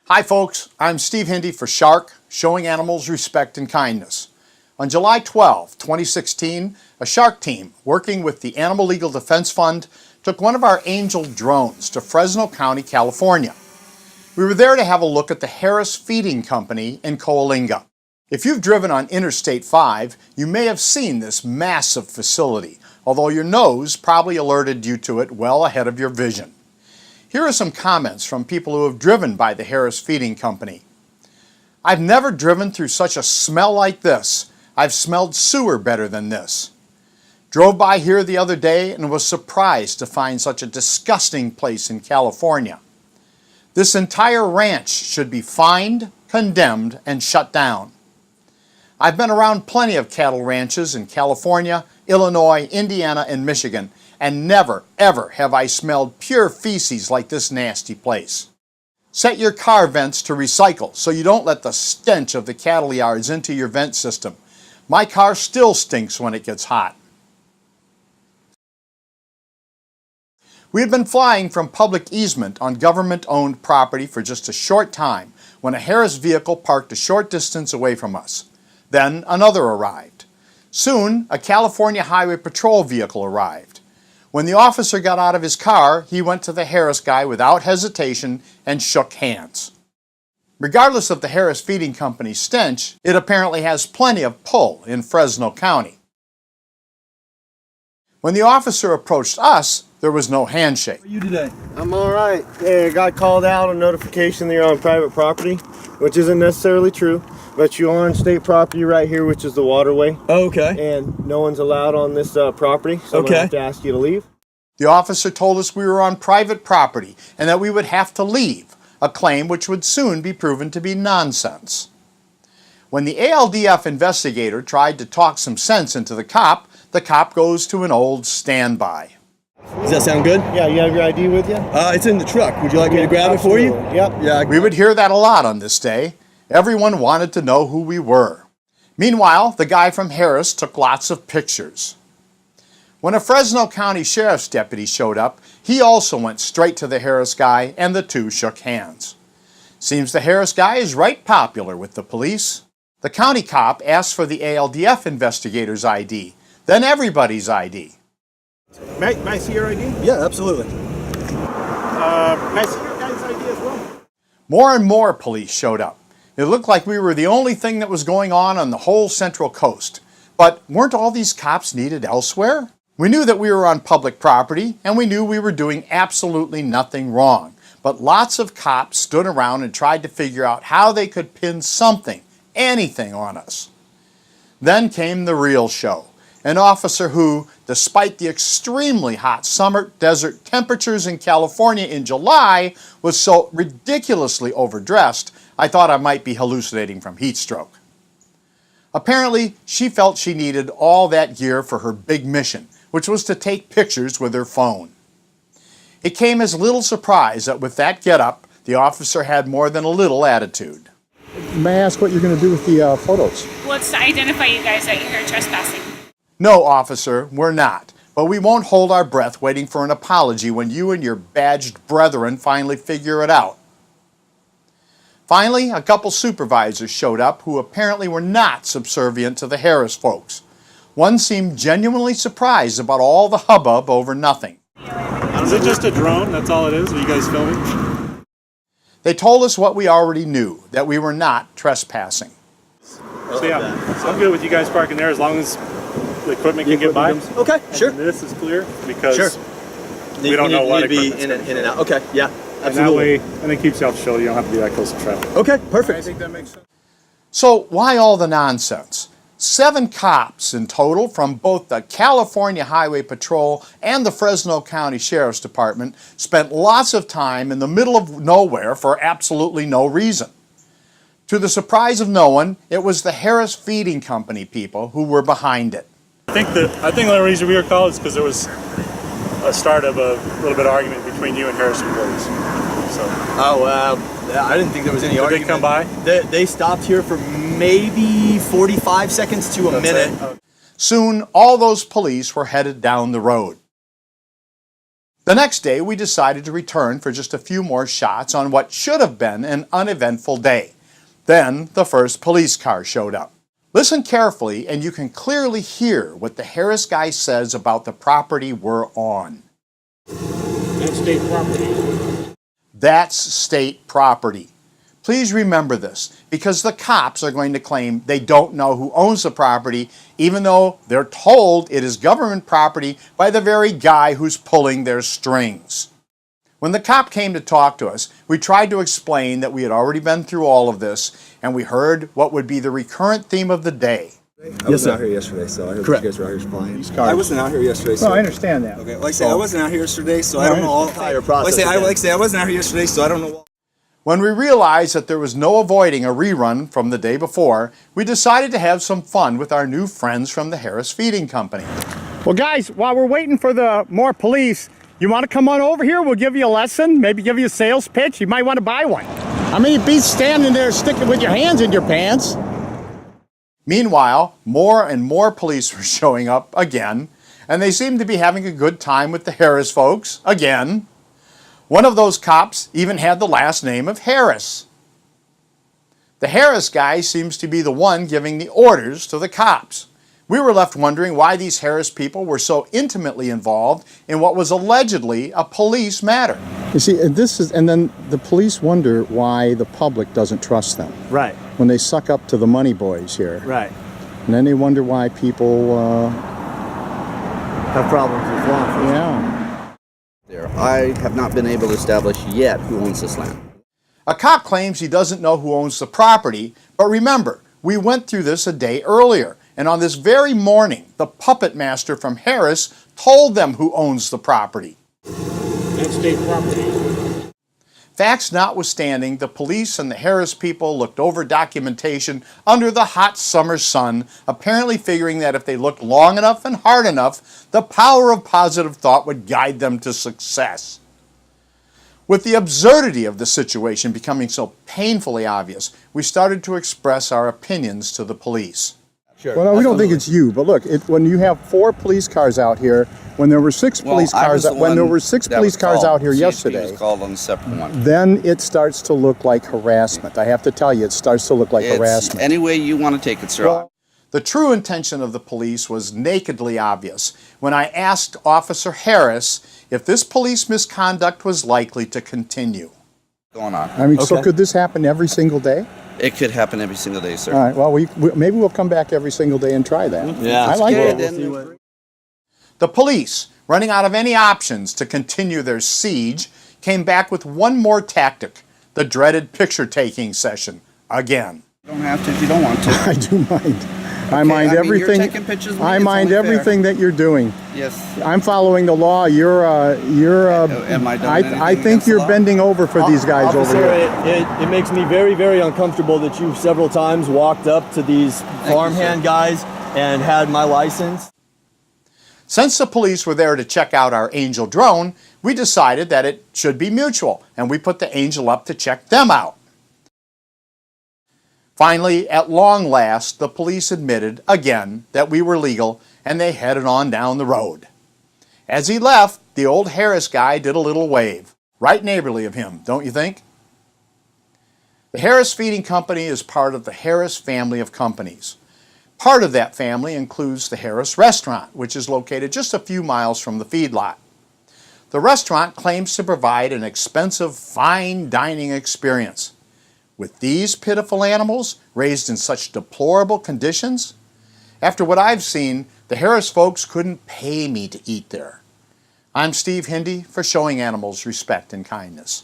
Hi folks, I'm Steve Hindy for Shark, Showing Animals Respect and Kindness. On July 12, 2016, a Shark team working with the Animal Legal Defense Fund took one of our Angel drones to Fresno County, California. We were there to have a look at the Harris Feeding Company in Coalinga. If you've driven on Interstate 5, you may have seen this massive facility, although your nose probably alerted you to it well ahead of your vision. Here are some comments from people who have driven by the Harris Feeding Company. I've never driven through such a smell like this. I've smelled sewer better than this. Drove by here the other day and was surprised to find such a disgusting place in California. This entire ranch should be fined, condemned, and shut down. I've been around plenty of cattle ranches in California, Illinois, Indiana, and Michigan, and never, ever have I smelled pure feces like this nasty place. Set your car vents to recycle so you don't let the stench of the cattle yards into your vent system. My car still stinks when it gets hot. We had been flying from public easement on government-owned property for just a short time when a Harris vehicle parked a short distance away from us. Then another arrived. Soon, a California Highway Patrol vehicle arrived. When the officer got out of his car, he went to the Harris guy without hesitation and shook hands. Regardless of the Harris Feeding Company's stench, it apparently has plenty of pull in Fresno County. When the officer approached us, there was no handshake. How are you today? I'm all right. Hey, I got called out on notification that you're on private property, which isn't necessarily true, but you're on state property right here, which is the waterway. Oh, okay. And no one's allowed on this property, so I'm going to have to ask you to leave. The officer told us we were on private property and that we would have to leave, a claim which would soon be proven to be nonsense. When the ALDF investigator tried to talk some sense into the cop goes to an old standby. Does that sound good? Yeah, you have your ID with you? It's in the truck. Would you like me to grab it for you? Yep. Yeah. We would hear that a lot on this day. Everyone wanted to know who we were. Meanwhile, the guy from Harris took lots of pictures. When a Fresno County Sheriff's deputy showed up, he also went straight to the Harris guy and the two shook hands. Seems the Harris guy is right popular with the police. The county cop asked for the ALDF investigator's ID, then everybody's ID. May I see your ID? Yeah, absolutely. May I see your guy's ID as well? More and more police showed up. It looked like we were the only thing that was going on the whole Central Coast. But weren't all these cops needed elsewhere? We knew that we were on public property, and we knew we were doing absolutely nothing wrong. But lots of cops stood around and tried to figure out how they could pin something, anything on us. Then came the real show. An officer who, despite the extremely hot summer desert temperatures in California in July, was so ridiculously overdressed, I thought I might be hallucinating from heat stroke. Apparently, she felt she needed all that gear for her big mission, which was to take pictures with her phone. It came as little surprise that with that getup, the officer had more than a little attitude. May I ask what you're going to do with the photos? Well, it's to identify you guys that you're here trespassing. No, officer, we're not. But we won't hold our breath waiting for an apology when you and your badged brethren finally figure it out. Finally, a couple supervisors showed up who apparently were not subservient to the Harris folks. One seemed genuinely surprised about all the hubbub over nothing. Is it just a drone? That's all it is? Are you guys filming? They told us what we already knew, that we were not trespassing. So yeah, I'm good with you guys parking there as long as the equipment can get by. Okay, sure. And this is clear because Sure. we don't know what to be equipment's in and out. Okay, yeah, and that absolutely. way, and it keeps you off the shoulder. You don't have to be that close to traffic. Okay, perfect. I think that makes sense. So why all the nonsense? 7 cops in total from both the California Highway Patrol and the Fresno County Sheriff's Department spent lots of time in the middle of nowhere for absolutely no reason. To the surprise of no one, it was the Harris Feeding Company people who were behind it. I think the only reason we were called is because there was a start of a little bit of argument between you and Harris employees. So. Oh, I didn't think there was any argument. Did they come by? They stopped here for maybe 45 seconds to a minute. Soon, all those police were headed down the road. The next day, we decided to return for just a few more shots on what should have been an uneventful day. Then, the first police car showed up. Listen carefully, and you can clearly hear what the Harris guy says about the property we're on. That's state property. That's state property. Please remember this, because the cops are going to claim they don't know who owns the property, even though they're told it is government property by the very guy who's pulling their strings. When the cop came to talk to us, we tried to explain that we had already been through all of this, and we heard what would be the recurrent theme of the day. I wasn't out here yesterday, so I heard Correct. you guys were out here flying. I wasn't out here yesterday, so No, I understand that. okay. Like I say, I wasn't out here yesterday, so I don't know all. Entire process again. Like I say, I wasn't out here yesterday, so I don't know. When we realized that there was no avoiding a rerun from the day before, we decided to have some fun with our new friends from the Harris Feeding Company. Well, guys, while we're waiting for the more police, you want to come on over here? We'll give you a lesson, maybe give you a sales pitch. You might want to buy one. I mean, you'd be standing there sticking with your hands in your pants. Meanwhile, more and more police were showing up again, and they seemed to be having a good time with the Harris folks again. One of those cops even had the last name of Harris. The Harris guy seems to be the one giving the orders to the cops. We were left wondering why these Harris people were so intimately involved in what was allegedly a police matter. You see, and then the police wonder why the public doesn't trust them Right, when they suck up to the money boys here. right. And then they wonder why people, Have problems with law enforcement. yeah. I have not been able to establish yet who owns this land. A cop claims he doesn't know who owns the property, but remember, we went through this a day earlier, and on this very morning, the puppet master from Harris told them who owns the property. That's state property. Facts notwithstanding, the police and the Harris people looked over documentation under the hot summer sun, apparently figuring that if they looked long enough and hard enough, the power of positive thought would guide them to success. With the absurdity of the situation becoming so painfully obvious, we started to express our opinions to the police. Sure. Well, no, we don't think it's you, but look, when you have 4 police cars out here, when there were 6 police cars, when there were 6 police cars out here yesterday, was called on the separate one. then it starts to look like harassment. I have to tell you, it starts to look like harassment. Any way you want to take it, sir. The true intention of the police was nakedly obvious when I asked Officer Harris if this police misconduct was likely to continue. Going on. I mean, so Okay. could this happen every single day? It could happen every single day, sir. All right, well, maybe we'll come back every single day and try that. Yeah. I like Okay, it. then. The police, running out of any options to continue their siege, came back with one more tactic, the dreaded picture-taking session, again. You don't have to if you don't want to. I do mind. I mind I mean, you're everything. taking pictures with me, I it's mind only fair. everything that you're doing. Yes. I'm following the law. Am I doing I anything think against you're the law? bending over for these guys over Officer, here. it makes me very, very uncomfortable that you've several times walked up to these farmhand guys and had my license. Since the police were there to check out our Angel drone, we decided that it should be mutual, and we put the Angel up to check them out. Finally, at long last, the police admitted again that we were legal, and they headed on down the road. As he left, the old Harris guy did a little wave. Right neighborly of him, don't you think? The Harris Feeding Company is part of the Harris family of companies. Part of that family includes the Harris Restaurant, which is located just a few miles from the feedlot. The restaurant claims to provide an expensive, fine dining experience. With these pitiful animals raised in such deplorable conditions? After what I've seen, the Harris folks couldn't pay me to eat there. I'm Steve Hindy for Showing Animals Respect and Kindness.